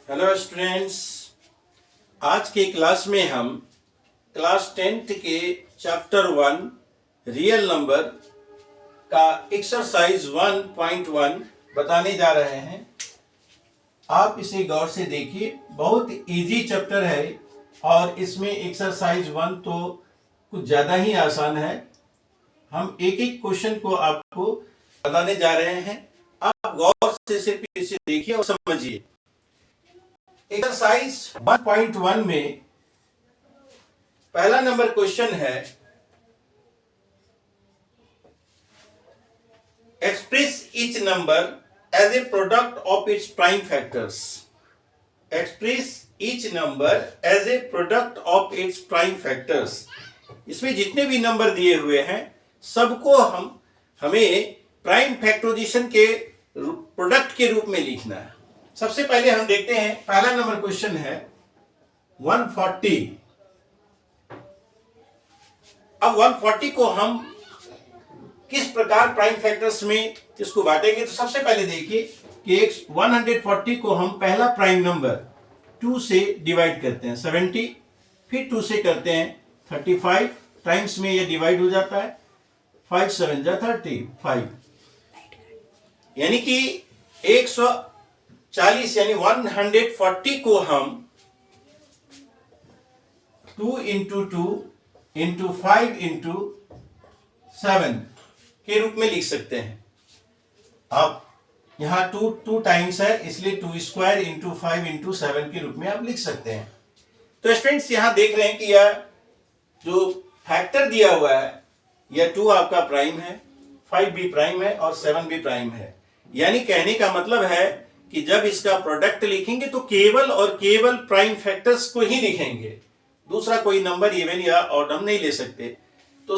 Hello students, आज के class में हम क्लास 10th के चैप्टर 1 रियल नंबर का एक्सरसाइज 1.1 बताने जा रहे हैं। आप इसे गौर से देखिए, बहुत इजी चैप्टर है और इसमें एक्सरसाइज 1 तो कुछ ज़्यादा ही आसान है। हम एक एक क्वेश्चन को आपको बताने जा रहे हैं। आप गौर से सिर्फ इसे देखिए और समझिए। एक्सरसाइज 1.1 में पहला नंबर क्वेश्चन है, express each number as a product of its prime factors. Express each number as a product of its prime factors. इसमें जितने भी नंबर दिए हुए हैं सबको हमें प्राइम फैक्टराइजेशन के प्रोडक्ट के रूप में लिखना है। सबसे पहले हम देखते हैं, पहला नंबर क्वेश्चन है 140। अब 140 को हम किस प्रकार प्राइम फैक्टर्स में इसको बांटेंगे, तो सबसे पहले देखिए कि 140 को हम पहला प्राइम नंबर 2 से डिवाइड करते हैं 70, फिर 2 से करते हैं 35 टाइम्स में ये डिवाइड हो जाता है, 5 7 जा 35, यानी कि 140 यानी 140 को हम 2 इंटू 2 इंटू 5 इंटू 7 के रूप में लिख सकते हैं। अब यहां 2 टाइम्स है, इसलिए 2 स्क्वायर इंटू 5 इंटू 7 के रूप में आप लिख सकते हैं। तो स्टूडेंट्स यहां देख रहे हैं कि यह जो फैक्टर दिया हुआ है यह 2 आपका प्राइम है, 5 भी प्राइम है और 7 भी प्राइम है। यानी कहने का मतलब है कि जब इसका प्रोडक्ट लिखेंगे तो केवल और केवल प्राइम फैक्टर्स को ही लिखेंगे, दूसरा कोई नंबर इवन या ऑड हम नहीं ले सकते। तो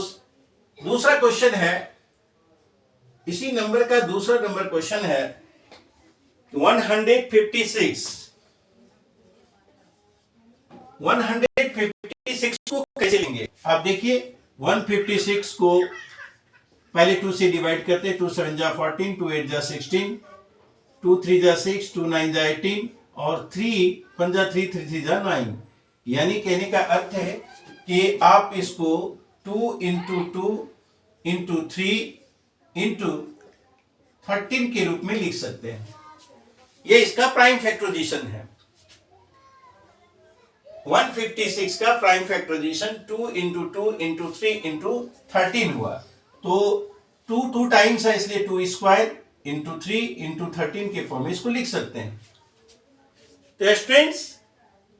दूसरा क्वेश्चन है, इसी नंबर का दूसरा नंबर क्वेश्चन है 156। 156 को कैसे लेंगे? आप देखिए 156 को पहले 2 से डिवाइड करते हैं, 2 7 जा 14, 2 8 जा 16, 2 3 जा 6, 2 9 जा 18 और 3 5 जा 3, 3 3 जा 9। यानी कहने का अर्थ है कि आप इसको 2 इंटू 2 इंटू 3 इंटू 13 के रूप में लिख सकते हैं। ये इसका प्राइम फैक्टराइजेशन है। 156 का prime factorization 2 into 2 into 3 into 13 हुआ। तो 2 टाइम्स है, इसलिए 2 स्क्वायर इंटू 3 इंटू 13 के फॉर्म में इसको लिख सकते हैं। तो स्टूडेंट्स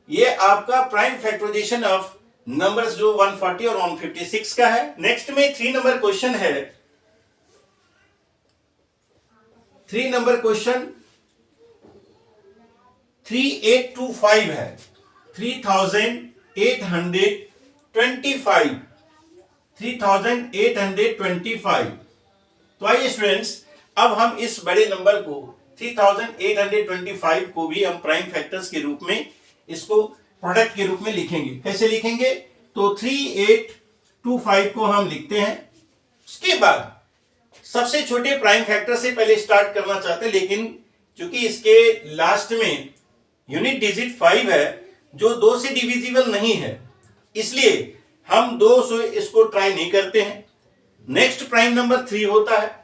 ये आपका प्राइम फैक्टराइजेशन ऑफ नंबर्स जो 140 और 156 का है। नेक्स्ट में 3 नंबर क्वेश्चन है। 3 नंबर क्वेश्चन 3825 है, 3825, 3825। तो आइए स्टूडेंट्स, अब हम इस बड़े नंबर को 3825 को भी हम प्राइम फैक्टर्स के रूप में इसको प्रोडक्ट के रूप में लिखेंगे। कैसे लिखेंगे? तो 3825 को हम लिखते हैं। उसके बाद सबसे छोटे प्राइम फैक्टर से पहले स्टार्ट करना चाहते हैं, लेकिन क्योंकि इसके लास्ट में यूनिट डिजिट 5 है जो 2 से डिविजिबल नहीं है, इसलिए हम 2 से इसको ट्राई नहीं करते हैं। नेक्स्ट प्राइम नंबर 3 होता है।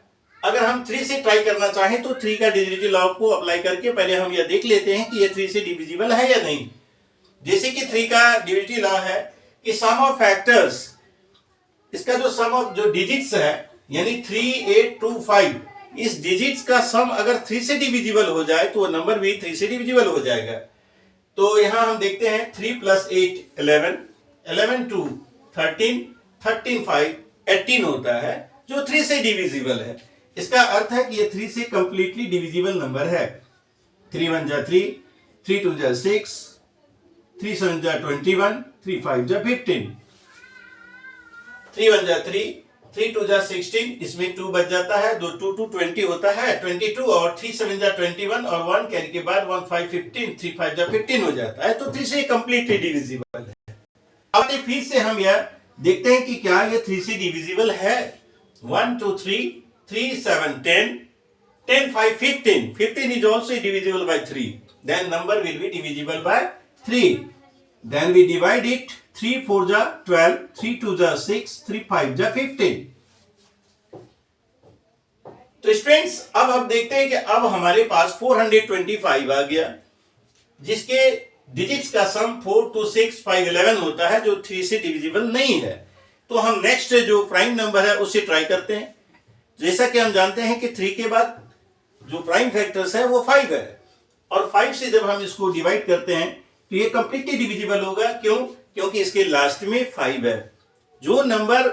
अगर हम 3 से ट्राई करना चाहें तो 3 का डिविजिबल लॉ को अप्लाई करके पहले हम यह देख लेते हैं कि यह 3 से डिविजिबल है या नहीं। जैसे कि 3 का डिविजिबल लॉ है कि सम ऑफ फैक्टर्स, इसका जो सम ऑफ जो डिजिट्स है यानी 3825, इस डिजिट्स का सम अगर 3 से डिविजिबल हो जाए तो वो नंबर भी 3 से डिविजिबल हो जाएगा। तो यहां हम देखते हैं 3 + 8 11, 11 2 13, 13 5 18 होता है जो 3 से डिविजिबल है। इसका अर्थ है कि ये 3 से कंप्लीटली डिविजिबल नंबर है। 3 1 जा 3, 3 2 जा 6, 3 7 जा 21, 3 5 जा 15, 3 1 जा 3, 3 2 जा 16, इसमें 2 बच जाता है, 2 2 2 20 होता है 22, और 3 7 जा 21 और 1 कैरी के बाद 1 5 15, 3 5 जा 15 हो जाता है। तो 3 से कंप्लीटली डिविजिबल है। अब फिर से हम यह देखते हैं कि क्या ये 3 से डिविजिबल है। 1 2 3 3 7 10, 10, 5, 15. 15 is also divisible by 3. Then number will be divisible by 3. Then we divide it. 3 4 जा 12, 3 2 जा 6, 3 5 जा 15. तो स्टूडेंट्स अब हम देखते हैं कि अब हमारे पास 425 आ गया, जिसके डिजिट्स का सम 4 2 6 5 11 होता है, जो 3 से डिविजिबल नहीं है। तो हम नेक्स्ट जो प्राइम नंबर है उससे ट्राई करते हैं। जैसा कि हम जानते हैं कि 3 के बाद जो प्राइम फैक्टर्स है वो 5 है, और 5 से जब हम इसको डिवाइड करते हैं तो ये कंप्लीटली डिविजिबल होगा। क्यों? क्योंकि इसके लास्ट में 5 है। जो नंबर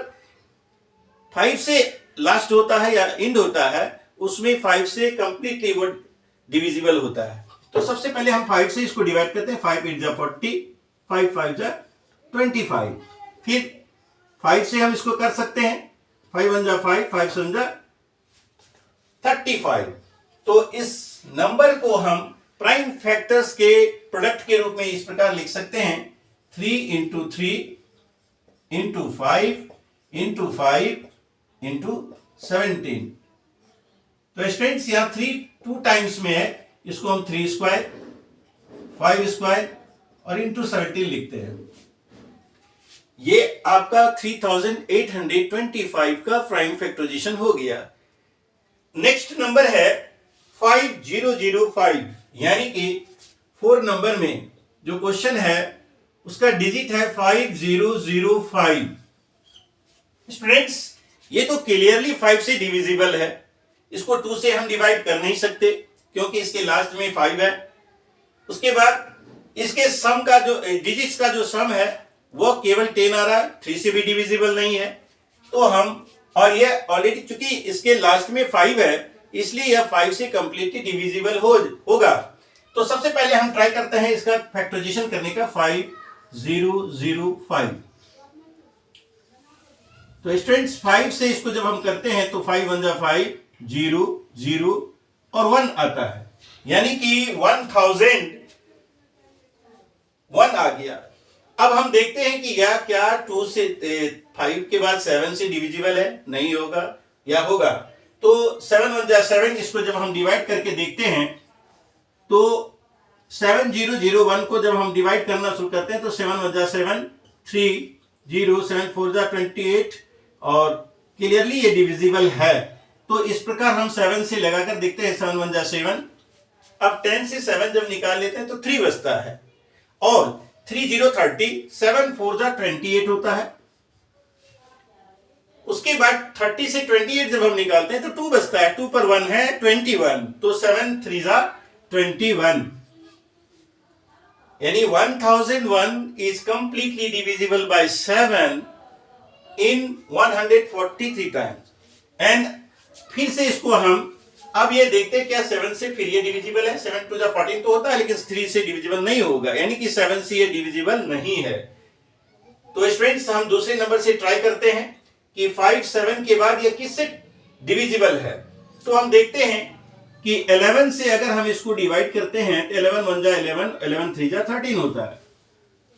5 से लास्ट होता है या इंड होता है उसमें 5 से कंप्लीटली वो डिविजिबल होता है। तो सबसे पहले हम 5 से इसको डिवाइड करते हैं। 5 8 जा 40, 5 5 जा 25। फिर 5 से हम इसको कर सकते हैं, 5 1 जा 5, 5 7 जा 35। तो इस नंबर को हम प्राइम फैक्टर्स के प्रोडक्ट के रूप में इस प्रकार लिख सकते हैं, 3 into 3 into 5 into 5 into 17। तो स्टूडेंट्स यहां 3 2 टाइम्स में है, इसको हम 3 स्क्वायर 5 स्क्वायर और इंटू 17 लिखते हैं। ये आपका 3825 का प्राइम फैक्टराइजेशन हो गया। नेक्स्ट नंबर है 5005, यानी कि 4 नंबर में जो क्वेश्चन है उसका डिजिट है 5005। स्टूडेंट्स ये तो क्लियरली 5 से डिविजिबल है, इसको 2 से हम डिवाइड कर नहीं सकते क्योंकि इसके लास्ट में 5 है। उसके बाद इसके सम का जो डिजिट्स का जो सम है वो केवल 10 आ रहा है, 3 से भी डिविजिबल नहीं है। तो हम, और ये ऑलरेडी चूंकि इसके लास्ट में 5 है इसलिए यह 5 से कंप्लीटली डिविजिबल होगा। तो सबसे पहले हम ट्राई करते हैं इसका फैक्टराइजेशन करने का, 5005। तो स्टूडेंट्स 5 से इसको जब हम करते हैं तो 5 1 जा 5, 0 0 और 1 आता है, यानी कि 1001 आ गया। अब हम देखते हैं कि यह क्या 2 से 5 के बाद 7 से डिविजिबल है, नहीं होगा या होगा। तो 7 1 जा 7, इसको जब हम डिवाइड करके देखते हैं तो 7001 को जब हम डिवाइड करना शुरू करते हैं तो 7 1 जा 7, 3 0 7 4 जा 28, और क्लियरली ये डिविजिबल है। तो इस प्रकार हम 7 से लगाकर देखते हैं, 7 1 जा 7। अब 10 से 7 जब निकाल लेते हैं तो 3 बचता है, और 3 0 30, 7 4 जा 28 होता है। उसके बाद 30 से 28 जब हम निकालते हैं तो 2 बचता है, 2 पर 1 है 21, तो 7 3 जा 21, यानी 1001 is completely divisible by 7 in 143 times। And फिर से इसको हम अब ये देखते हैं क्या 7 से फिर ये डिविजिबल है, 7 2 जा 14 तो होता है, लेकिन 3 से डिविजिबल नहीं होगा, यानी कि 7 से ये डिविजिबल नहीं है। तो स्टूडेंट्स हम दूसरे नंबर से ट्राई करते हैं कि 5 7 के बाद ये किससे डिविजिबल है। तो हम देखते हैं कि 11 से अगर हम इसको डिवाइड करते हैं तो 11 1 जा 11, 11 3 जा 13 होता है,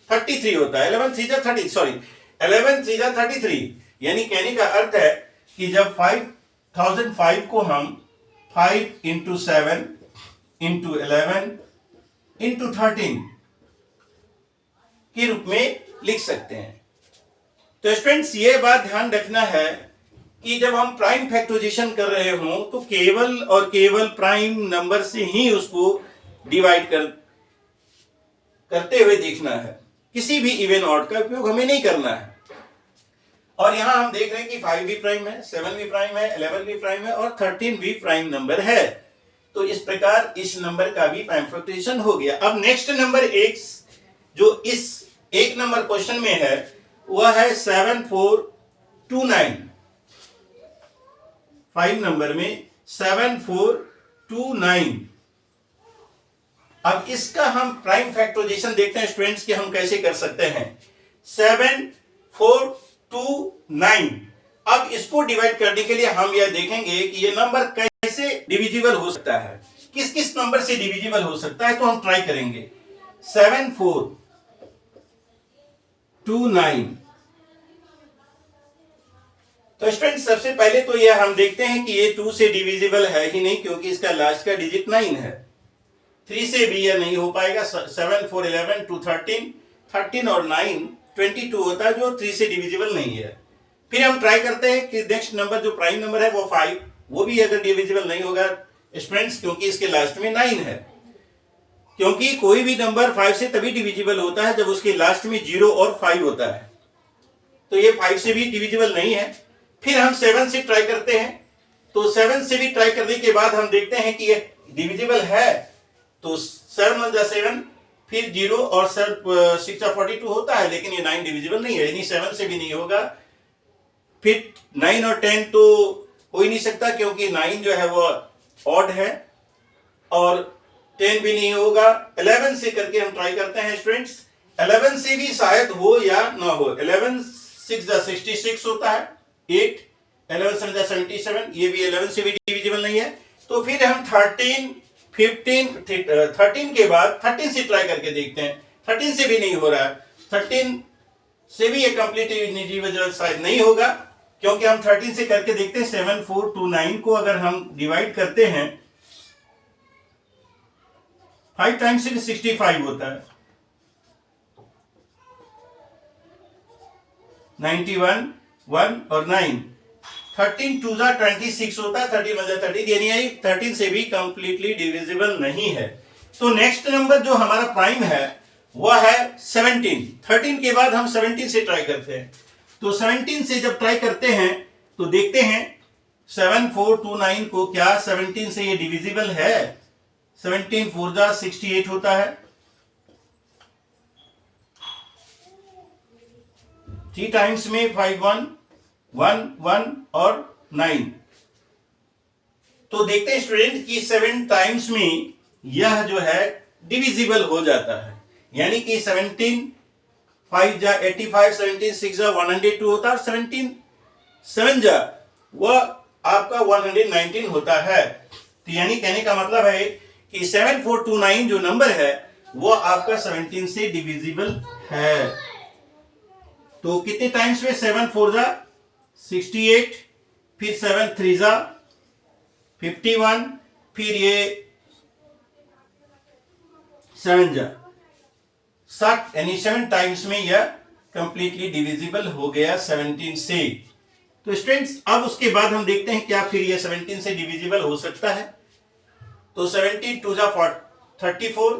33 होता है, 11 3 जा 30, सॉरी 11 3 जा 33, यानी कहने का अर्थ है कि जब 5005 को हम 5 into 7 into 11 into 13 के रूप में लिख सकते हैं। तो स्टूडेंट्स ये बात ध्यान रखना है कि जब हम प्राइम फैक्टराइजेशन कर रहे हो तो केवल और केवल प्राइम नंबर से ही उसको डिवाइड करते हुए देखना है, किसी भी इवन ऑड का उपयोग हमें नहीं करना है। और यहां हम देख रहे हैं कि 5 भी प्राइम है, 7 भी प्राइम है, 11 भी प्राइम है और 13 भी प्राइम नंबर है। तो इस प्रकार इस नंबर का भी प्राइम फैक्टराइजेशन हो गया। अब नेक्स्ट नंबर एक जो इस एक नंबर क्वेश्चन में है वह है 7429। 5 नंबर में 7429। अब इसका हम प्राइम फैक्टराइजेशन देखते हैं स्टूडेंट्स कि हम कैसे कर सकते हैं। 7429, अब इसको डिवाइड करने के लिए हम यह देखेंगे कि ये नंबर कैसे डिविजिबल हो सकता है, किस किस नंबर से डिविजिबल हो सकता है। तो हम ट्राई करेंगे। 7429, तो तो स्टूडेंट्स सबसे पहले तो यह हम देखते हैं कि ये 2 से डिविजिबल है ही नहीं, क्योंकि इसका लास्ट का डिजिट 9 है। 3 से भी यह नहीं हो पाएगा। 7 4 11 2 13, 13 और 9 22 होता है, जो 3 से डिविजिबल नहीं है। फिर हम ट्राई करते हैं कि नेक्स्ट नंबर जो प्राइम नंबर है वो 5, वो भी अगर डिविजिबल नहीं होगा स्टूडेंट्स, क्योंकि इसके लास्ट में 9 है। क्योंकि कोई भी नंबर 5 से तभी डिविजिबल होता है जब उसके लास्ट में 0 और 5 होता है, तो ये 5 से भी डिविजिबल नहीं है। फिर हम 7 से ट्राई करते हैं, तो 7 से भी ट्राई करने के बाद हम देखते हैं कि ये डिविजिबल है, तो 7 1 7, फिर 0 और 6 42 होता है, लेकिन ये 9 डिविजिबल नहीं है, यानी 7 से भी नहीं होगा। फिर 9 और 10 तो हो ही नहीं सकता, क्योंकि 9 जो है वो ऑड है, और 10 भी नहीं होगा। 11 से करके हम ट्राई करते हैं स्टूडेंट्स, 11 से भी शायद हो या ना हो। 11 6 66 होता है, 8 11 7 77, ये भी 11 से भी डिविजिबल नहीं है। तो फिर हम 13 15 13 के बाद 13 से ट्राई करके देखते हैं, 13 से भी नहीं हो रहा है। 13 से भी ये कंप्लीट डिविजिबल शायद नहीं होगा, क्योंकि हम 13 से करके देखते हैं। 7 4 2 9 को अगर हम डिवाइड करते हैं 5 टाइम्स 65 होता है, 91 1 और 9, 13 2 26 होता है, 13 1 13, यानी 13 से भी कंप्लीटली डिविजिबल नहीं है। तो नेक्स्ट नंबर जो हमारा प्राइम है वह है 17। 13 के बाद हम 17 से ट्राई करते हैं, तो 17 से जब ट्राई करते हैं तो देखते हैं 7 4 2 9 को क्या 17 से ये डिविजिबल है। 17 4 68 होता है, 3 टाइम्स में 5 1 1 1 और 9। तो देखते हैं स्टूडेंट कि 7 टाइम्स में यह जो है डिविजिबल हो जाता है, यानी कि 17 5 जा 85, 17 6 जा 102 होता है, और 17 7 जा वह आपका 119 होता है। तो यानी कहने का मतलब है कि 7429 जो नंबर है वो आपका 17 से डिविजिबल है। तो कितने टाइम्स में? 7 4 जा 68, फिर 7 3 जा 51, फिर ये 7 जा 60, यानी 7 टाइम्स में यह कंप्लीटली डिविजिबल हो गया 17 से। तो स्टूडेंट्स अब उसके बाद हम देखते हैं क्या फिर यह 17 से डिविजिबल हो सकता है। तो 17 2 जा 34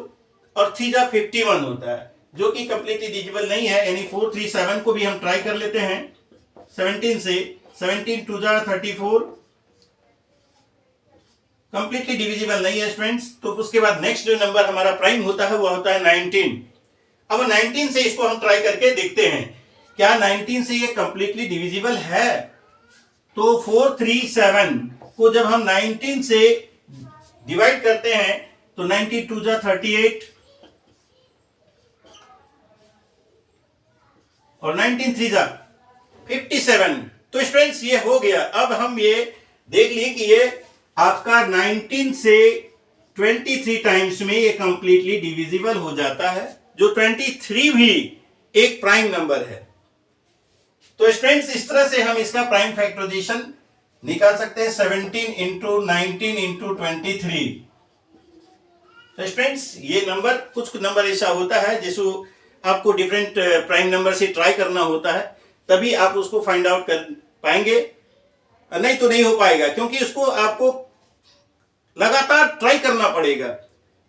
और 3 जा 51 होता है, जो कि कंप्लीटली डिविजिबल नहीं है, यानी 4 3 7 को भी हम ट्राई कर लेते हैं 17 से। 17 2 जा 34 कंप्लीटली डिविजिबल नहीं है स्टूडेंट्स। तो उसके बाद नेक्स्ट जो नंबर हमारा प्राइम होता है वो होता है 19। अब 19 से इसको हम ट्राई करके देखते हैं क्या 19 से ये कंप्लीटली डिविजिबल है। तो 4 3 7 को जब हम 19 से डिवाइड करते हैं तो 19 2 जा 38 और 19 3 जा 57। तो स्टूडेंट्स ये हो गया। अब हम ये देख लिए कि ये आपका 19 से 23 टाइम्स में ये कंप्लीटली डिविजिबल हो जाता है, जो 23 भी एक प्राइम नंबर है। तो स्टूडेंट्स इस तरह से हम इसका प्राइम फैक्टराइजेशन निकाल सकते हैं 17 इंटू 19 इंटू 23। तो स्टूडेंट्स ये नंबर कुछ नंबर ऐसा होता है जिसको आपको डिफरेंट प्राइम नंबर से ट्राई करना होता है, तभी आप उसको फाइंड आउट कर पाएंगे, नहीं तो नहीं हो पाएगा, क्योंकि उसको आपको लगातार ट्राई करना पड़ेगा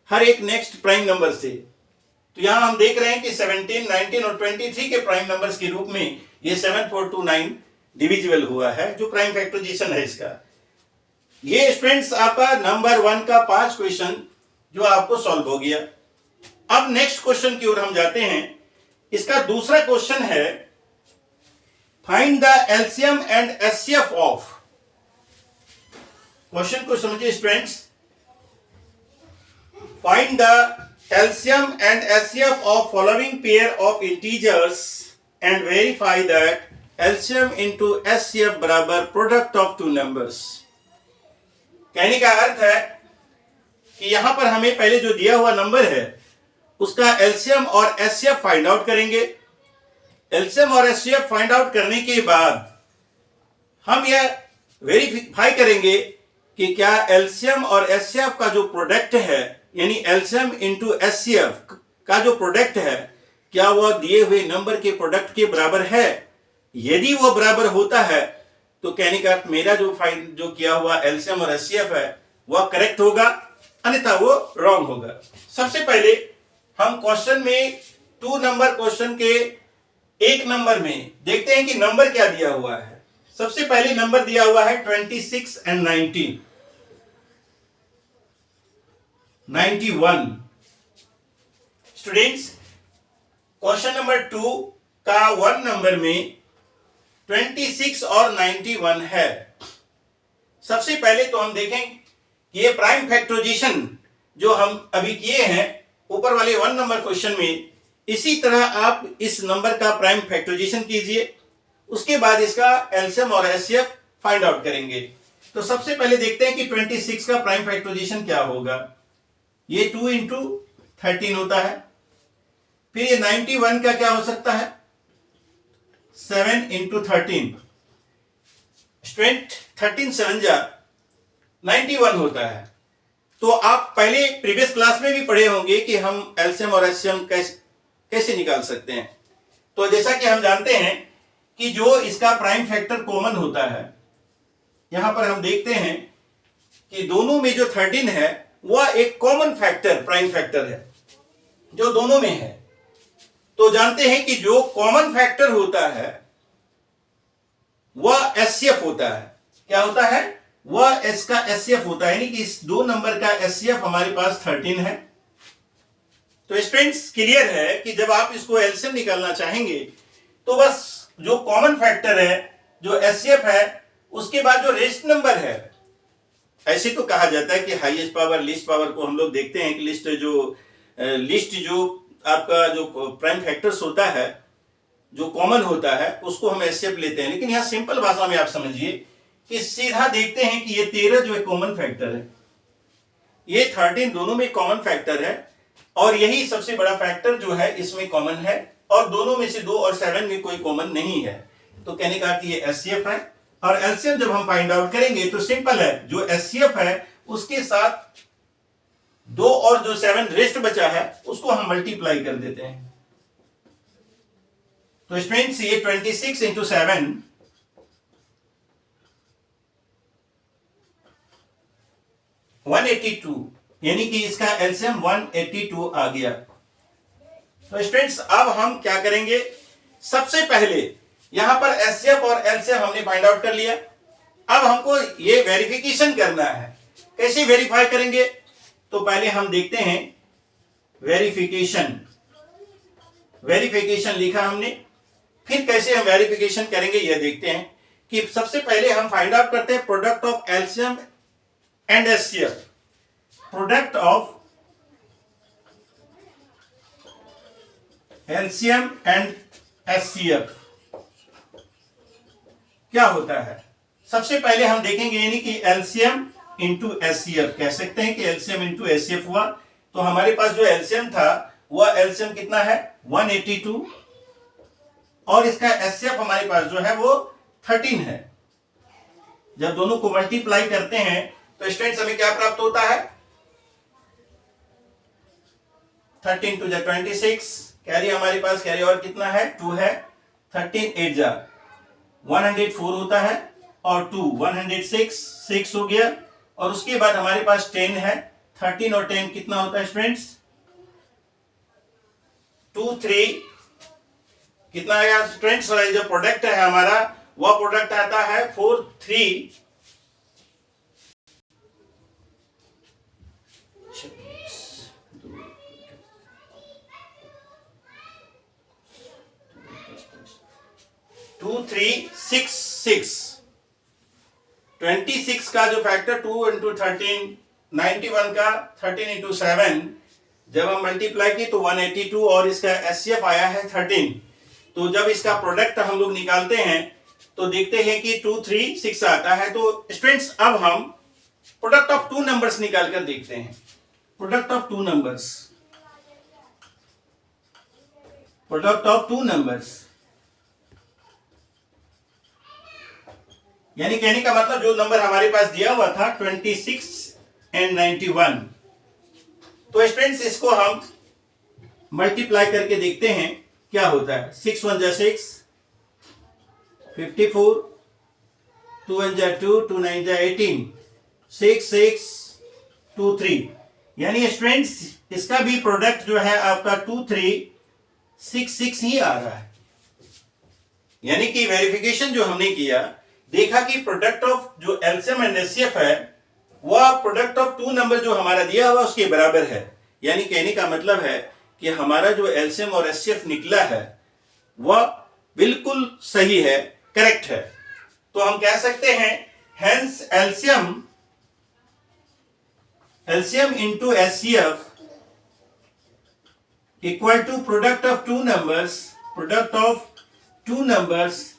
हर एक नेक्स्ट प्राइम नंबर से। तो यहां हम देख रहे हैं कि 17 19 और 23 के प्राइम नंबर्स के रूप में ये 7429 डिविजिबल हुआ है, जो प्राइम फैक्टराइजेशन है इसका। ये स्टूडेंट्स आपका नंबर 1 का 5 क्वेश्चन जो आपको सॉल्व हो गया। अब नेक्स्ट क्वेश्चन की ओर हम जाते हैं। इसका दूसरा क्वेश्चन है find the LCM and HCF of. Question को समझिए students. Find the LCM and HCF of following pair of integers and verify that LCM into HCF बराबर product of two numbers। कहने का अर्थ है कि यहां पर हमें पहले जो दिया हुआ नंबर है उसका LCM और HCF फाइंड आउट करेंगे। LCM और HCF फाइंड आउट करने के बाद हम यह वेरीफाई करेंगे कि क्या एलसीएम और एचसीएफ का जो प्रोडक्ट है, यानी एलसीएम इंटू एचसीएफ का जो प्रोडक्ट है, क्या वह दिए हुए नंबर के प्रोडक्ट के बराबर है। यदि वह बराबर होता है तो कहने का अर्थ मेरा जो किया हुआ एलसीएम और एचसीएफ है वह करेक्ट होगा, अन्यथा वो रॉन्ग होगा। सबसे पहले हम क्वेश्चन में 2 नंबर क्वेश्चन के 1 नंबर में देखते हैं कि नंबर क्या दिया हुआ है। सबसे पहले नंबर दिया हुआ है 26 एंड 19, 91। स्टूडेंट्स, क्वेश्चन नंबर 2 का 1 नंबर में 26 और 91 है। सबसे पहले तो हम देखें कि ये प्राइम फैक्टराइजेशन जो हम अभी किए हैं ऊपर वाले 1 नंबर क्वेश्चन में, इसी तरह आप इस नंबर का प्राइम फैक्टराइजेशन कीजिए, उसके बाद इसका एलसीएम और एचसीएफ फाइंड आउट करेंगे। तो सबसे पहले देखते हैं कि 26 का प्राइम फैक्टराइजेशन क्या होगा। ये 2 इंटू 13 होता है। फिर ये 91 का क्या हो सकता है, 7 इंटू 13। स्टूडेंट 13 7 जा 91 होता है। तो आप पहले प्रीवियस क्लास में भी पढ़े होंगे कि हम एलसीएम और एचसीएम कैसे निकाल सकते हैं। तो जैसा कि हम जानते हैं कि जो इसका प्राइम फैक्टर कॉमन होता है, यहां पर हम देखते हैं कि दोनों में जो 13 है वह एक कॉमन फैक्टर प्राइम फैक्टर है जो दोनों में है। तो जानते हैं कि जो कॉमन फैक्टर होता है वह एचसीएफ होता है। क्या होता है, वह इसका एचसीएफ होता है, यानी कि इस 2 नंबर का एचसीएफ हमारे पास 13 है। तो स्टूडेंट्स क्लियर है कि जब आप इसको एलसीएम निकालना चाहेंगे तो बस जो कॉमन फैक्टर है, जो एचसीएफ है, उसके बाद जो रेस्ट नंबर है, ऐसे तो कहा जाता है कि हाईएस्ट पावर लीस्ट पावर को हम लोग देखते हैं कि लिस्ट जो आपका जो प्राइम फैक्टर्स होता है, जो कॉमन होता है, उसको हम एचसीएफ लेते हैं। लेकिन यहां सिंपल भाषा में आप समझिए कि सीधा देखते हैं कि ये 13 जो है कॉमन फैक्टर है, ये 13 दोनों में कॉमन फैक्टर है, और यही सबसे बड़ा फैक्टर जो है इसमें कॉमन है, और दोनों में से 2 और 7 में कोई कॉमन नहीं है। तो कहने का अर्थ ये एचसीएफ है। और एलसीएम जब हम फाइंड आउट करेंगे तो सिंपल है, जो एचसीएफ है उसके साथ 2 और जो 7 रेस्ट बचा है उसको हम मल्टीप्लाई कर देते हैं। तो स्टूडेंट्स ये 26 इंटू 7 182, यानी कि इसका एलसीएम 182 आ गया। तो स्टूडेंट्स अब हम क्या करेंगे, सबसे पहले यहां पर एचसीएफ और एलसीएम हमने फाइंड आउट कर लिया। अब हमको ये वेरिफिकेशन करना है। कैसे वेरीफाई करेंगे, तो पहले हम देखते हैं वेरिफिकेशन लिखा हमने। फिर कैसे हम वेरिफिकेशन करेंगे यह देखते हैं कि सबसे पहले हम फाइंड आउट करते हैं product of LCM and HCF. Product of LCM and HCF क्या होता है। सबसे पहले हम देखेंगे यानी कि एलसीएम इंटू एचसीएफ, कह सकते हैं कि एलसीएम इंटू एचसीएफ हुआ। तो हमारे पास जो एलसीएम था वह एलसीएम कितना है 182, और इसका एचसीएफ हमारे पास जो है वो 13 है। जब दोनों को मल्टीप्लाई करते हैं तो स्टूडेंट्स हमें क्या प्राप्त होता है, 13 टू 26, कैरी हमारे पास कैरी और कितना है 2 है, 13 8 जा 104 होता है, और 2 106 हो गया, और उसके बाद हमारे पास 10 है। 13 और 10 कितना होता है स्टूडेंट्स 2 3 कितना आया स्टूडेंट्स, जो प्रोडक्ट है हमारा वह प्रोडक्ट आता है 4 3 2 3 6 6। 26 का जो फैक्टर 2 इंटू 13, 91 का 13 इंटू 7, जब हम मल्टीप्लाई की तो 182, और इसका एचसीएफ आया है 13। तो जब इसका प्रोडक्ट हम लोग निकालते हैं तो देखते हैं कि 2 3 6 आता है। तो स्टूडेंट्स अब हम प्रोडक्ट ऑफ 2 नंबर्स निकाल कर देखते हैं। Product of 2 numbers, product of 2 numbers यानी कहने का मतलब जो नंबर हमारे पास दिया हुआ था 26 and 91, तो स्टूडेंट्स इसको हम मल्टीप्लाई करके देखते हैं क्या होता है। 6 1 जा 6, 54, 2 1 जा 2, 2 9 जा 18, 6 6 2 3, यानी स्टूडेंट्स इसका भी प्रोडक्ट जो है आपका 2 3 6 6 ही आ रहा है। यानी कि वेरिफिकेशन जो हमने किया, देखा कि प्रोडक्ट ऑफ जो एलसीएम एंड एचसीएफ है वह प्रोडक्ट ऑफ टू नंबर जो हमारा दिया हुआ उसके बराबर है। यानी कहने का मतलब है कि हमारा जो एलसीएम और एचसीएफ निकला है वह बिल्कुल सही है, करेक्ट है। तो हम कह सकते हैं hence LCM into HCF equal to product of two numbers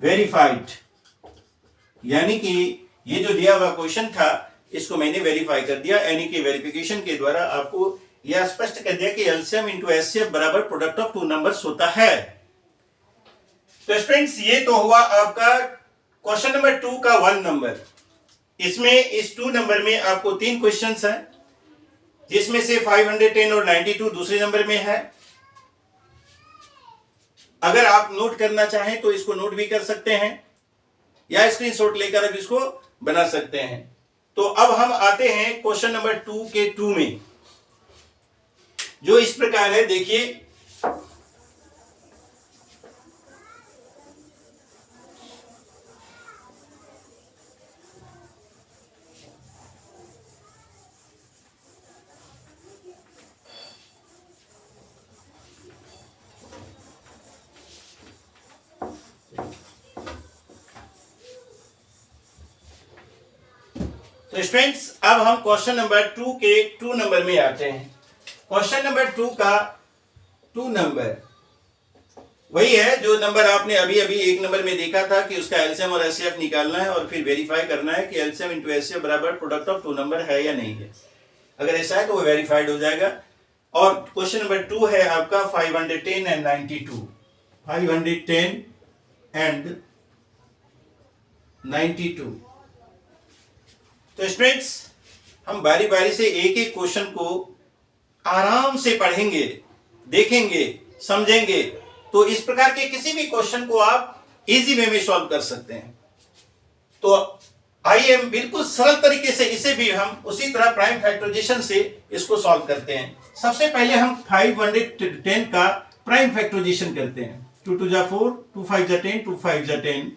verified. यानी कि ये जो दिया हुआ क्वेश्चन था इसको मैंने वेरीफाई कर दिया, यानी कि वेरिफिकेशन के द्वारा आपको यह स्पष्ट कर दिया कि एलसीएम इंटू एचसीएफ बराबर प्रोडक्ट ऑफ टू नंबर्स होता है। तो स्टूडेंट्स ये तो हुआ आपका क्वेश्चन नंबर 2 का 1 नंबर। इसमें इस 2 नंबर में आपको 3 क्वेश्चंस हैं, जिसमें से 510 और 92 दूसरे नंबर में है। अगर आप नोट करना चाहें तो इसको नोट भी कर सकते हैं या स्क्रीनशॉट लेकर अब इसको बना सकते हैं। तो अब हम आते हैं क्वेश्चन नंबर 2 के 2 में, जो इस प्रकार है। देखिए तो स्टूडेंट्स अब हम क्वेश्चन नंबर 2 के 2 नंबर में आते हैं। क्वेश्चन नंबर 2 का 2 नंबर वही है जो नंबर आपने अभी अभी 1 नंबर में देखा था कि उसका एलसीएम और एचसीएफ निकालना है और फिर वेरीफाई करना है कि एलसीएम इंटू एचसीएफ बराबर प्रोडक्ट ऑफ 2 नंबर है या नहीं है। अगर ऐसा है तो वो वेरीफाइड हो जाएगा। और क्वेश्चन नंबर 2 है आपका 510 एंड 92, 510 एंड 92। तो स्टूडेंट्स हम बारी बारी से एक एक क्वेश्चन को आराम से पढ़ेंगे, देखेंगे, समझेंगे, तो इस प्रकार के किसी भी क्वेश्चन को आप इजी वे में सॉल्व कर सकते हैं। तो आइए हम बिल्कुल सरल तरीके से इसे भी हम उसी तरह प्राइम फैक्टराइजेशन से इसको सॉल्व करते हैं। सबसे पहले हम 510 का प्राइम फैक्टराइजेशन करते हैं। 2 2 जा 4, 2 5 जा 10, 2 5 जा 10।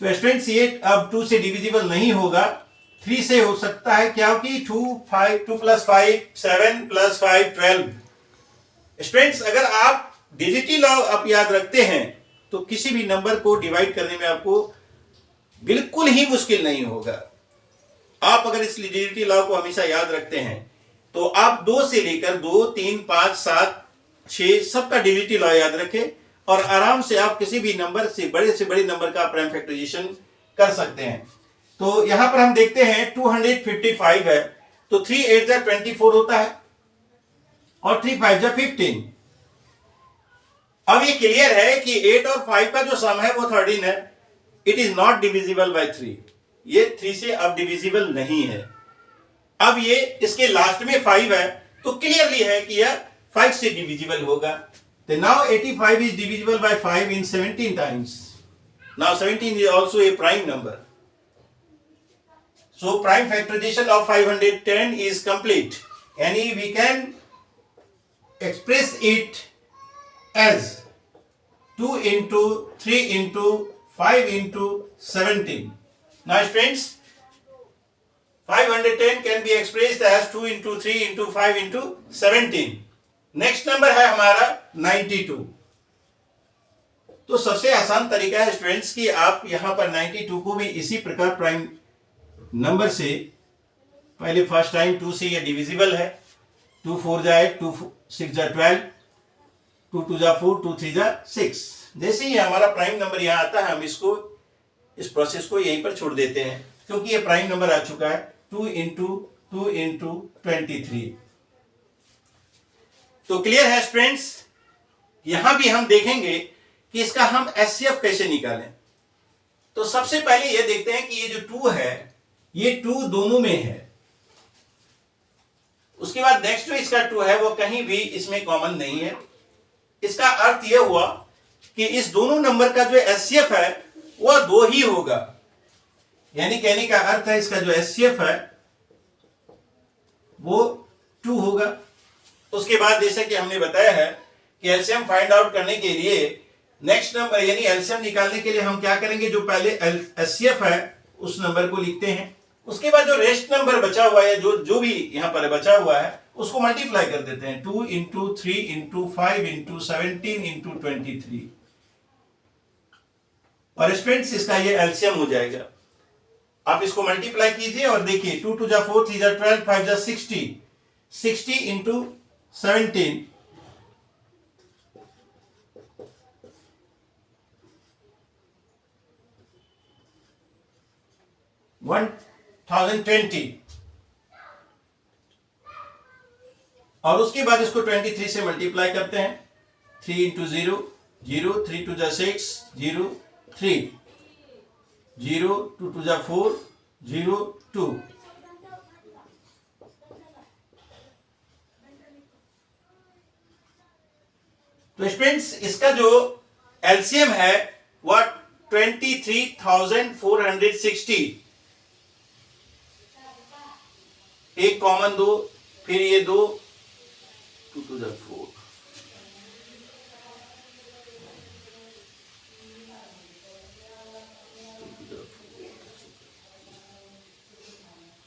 तो स्टूडेंट्स ये अब 2 से डिविजिबल नहीं होगा, 3 से हो सकता है, क्योंकि 2 + 5 7 + 5 12। स्टूडेंट्स अगर आप डिजिटी लॉ आप याद रखते हैं तो किसी भी नंबर को डिवाइड करने में आपको बिल्कुल ही मुश्किल नहीं होगा। आप अगर इस डिजिटी लॉ को हमेशा याद रखते हैं तो आप 2 से लेकर 2 3 5 7 6 सबका डिजिटी लॉ याद रखें और आराम से आप किसी भी नंबर से बड़े नंबर का प्राइम फैक्टराइजेशन कर सकते हैं। तो यहां पर हम देखते हैं 255 है, तो 3 8 जा 24 होता है और 3 5 जा 15। अब ये क्लियर है कि 8 और 5 का जो सम है वो 13 है। It is not divisible by 3, ये 3 से अब डिविजिबल नहीं है। अब ये इसके लास्ट में 5 है तो क्लियरली है कि यह 5 से डिविजिबल होगा। Then now 85 is divisible by 5 in 17 times. Now 17 is also a prime number. So prime factorization of 510 is complete. And we can express it as 2 into 3 into 5 into 17. Now students, 510 can be expressed as 2 into 3 into 5 into 17. Next number है हमारा 92। तो सबसे आसान तरीका है students कि आप यहां पर 92 को भी इसी प्रकार प्राइम नंबर से पहले फर्स्ट टाइम 2 से ये डिविजिबल है। 2 4 जा 8, 2 6 जा 12, 2 2 जा 4, 2 3 जा 6। जैसे ही हमारा प्राइम नंबर यहां आता है हम इसको इस प्रोसेस को यहीं पर छोड़ देते हैं, क्योंकि ये प्राइम नंबर आ चुका है 2 into 2 into 23। तो क्लियर है स्टूडेंट्स। यहां भी हम देखेंगे कि इसका हम एचसीएफ कैसे निकालें। तो सबसे पहले ये देखते हैं कि ये जो 2 है ये 2 दोनों में है। उसके बाद नेक्स्ट जो इसका 2 है वो कहीं भी इसमें कॉमन नहीं है। इसका अर्थ यह हुआ कि इस दोनों नंबर का जो एचसीएफ है वह 2 ही होगा, यानी कहने का अर्थ है इसका जो एचसीएफ है वो 2 होगा। उसके बाद जैसे कि हमने बताया है कि एलसीएम फाइंड आउट करने के लिए नेक्स्ट नंबर यानी एलसीएम निकालने के लिए हम क्या करेंगे, जो पहले एचसीएफ है उस नंबर को लिखते हैं। उसके बाद जो रेस्ट नंबर बचा हुआ है, जो भी यहां पर बचा हुआ है उसको मल्टीप्लाई कर देते हैं। 2 इंटू 3 इंटू 5 इंटू 17 इंटू 23 और स्टूडेंट्स इसका ये एलसीएम हो जाएगा। आप इसको मल्टीप्लाई कीजिए और देखिए 2 2 जा 4 3 जा 12 5 जा 60 60 इंटू 17 1020 और उसके बाद इसको 23 से मल्टीप्लाई करते हैं। 3 इंटू 0 0 3 2 जा 6 0 3 0 2 2 जा 4 0 2 तो स्टूडेंट्स इसका जो एलसीएम है वह 23,460। एक कॉमन 2, फिर ये 2 2 2 जा 4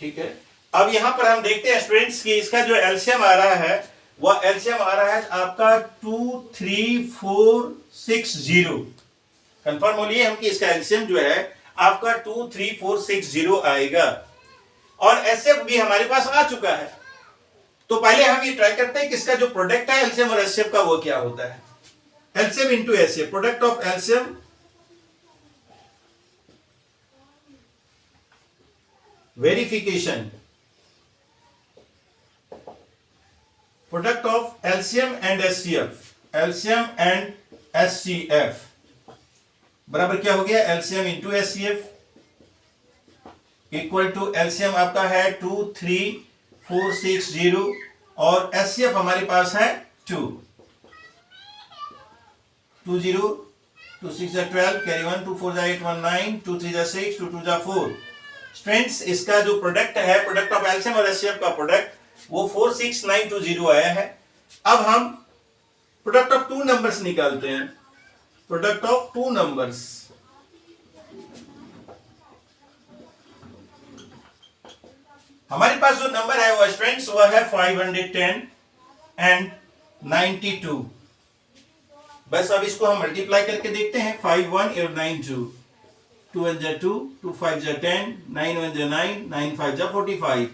ठीक है। अब यहां पर हम देखते हैं स्टूडेंट्स कि इसका जो एलसीएम आ रहा है वह एलसीएम आ रहा है आपका 23460। कंफर्म हो लिए हम कि इसका एलसीएम जो है आपका 23460 आएगा और एचसीएफ भी हमारे पास आ चुका है। तो पहले हम ये ट्राई करते हैं कि इसका जो प्रोडक्ट है एलसीएम और एचसीएफ का वो क्या होता है। LCM into HCF, product of LCM verification, product of LCM and HCF, LCM and HCF बराबर क्या हो गया, LCM into HCF equal to LCM आपका है 23460 और एचसीएफ हमारे पास है 2 2 0 2 6 जा 12 कैरी 1 2 4 जा 8 1 9 2 3 जा 6 2 2 जा 4। स्टूडेंट्स इसका जो प्रोडक्ट है, प्रोडक्ट ऑफ एलसीएम और एचसीएफ का प्रोडक्ट वो 46920 आया है। अब हम प्रोडक्ट ऑफ 2 नंबर्स निकालते हैं। प्रोडक्ट ऑफ 2 नंबर्स, हमारे पास जो नंबर है वो स्टूडेंट्स वो है 510 एंड 92। बस अब इसको हम मल्टीप्लाई करके देखते हैं। 5 1 और 9 2 2 1 जा 2 2 5 जा 10 9 1 जा 9 9 5 जा 45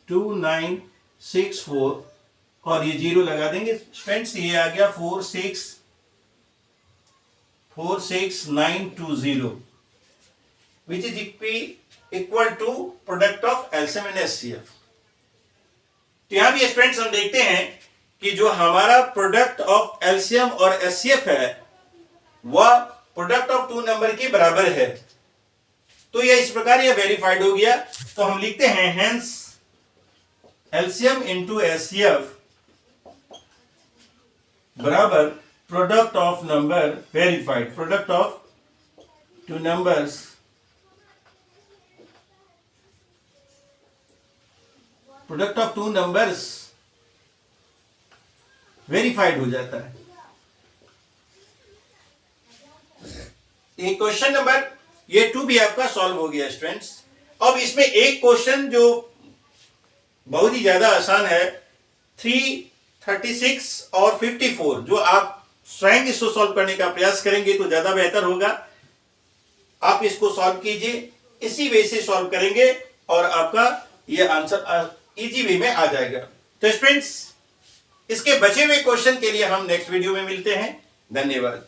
2 9 6 4 और ये 0 लगा देंगे फ्रेंड्स। ये आ गया 46920 which is equal to product of LCM and HCF. तो यहां भी स्टूडेंट्स हम देखते हैं कि जो हमारा प्रोडक्ट ऑफ एलसीएम और एचसीएफ है वह प्रोडक्ट ऑफ 2 नंबर के बराबर है। तो यह इस प्रकार यह वेरीफाइड हो गया। तो हम लिखते हैं हेंस एलसीएम इंटू एचसीएफ बराबर product of number verified, product of 2 numbers product of 2 numbers verified हो जाता है। ये क्वेश्चन नंबर ये 2 भी आपका सॉल्व हो गया स्टूडेंट्स। अब इसमें एक क्वेश्चन जो बहुत ही ज्यादा आसान है 336 और 54, जो आप स्वयं इसको सॉल्व करने का प्रयास करेंगे तो ज्यादा बेहतर होगा। आप इसको सॉल्व कीजिए, इसी वे से सॉल्व करेंगे और आपका ये आंसर इजी वे में आ जाएगा। तो स्टूडेंट्स इसके बचे हुए क्वेश्चन के लिए हम नेक्स्ट वीडियो में मिलते हैं। धन्यवाद।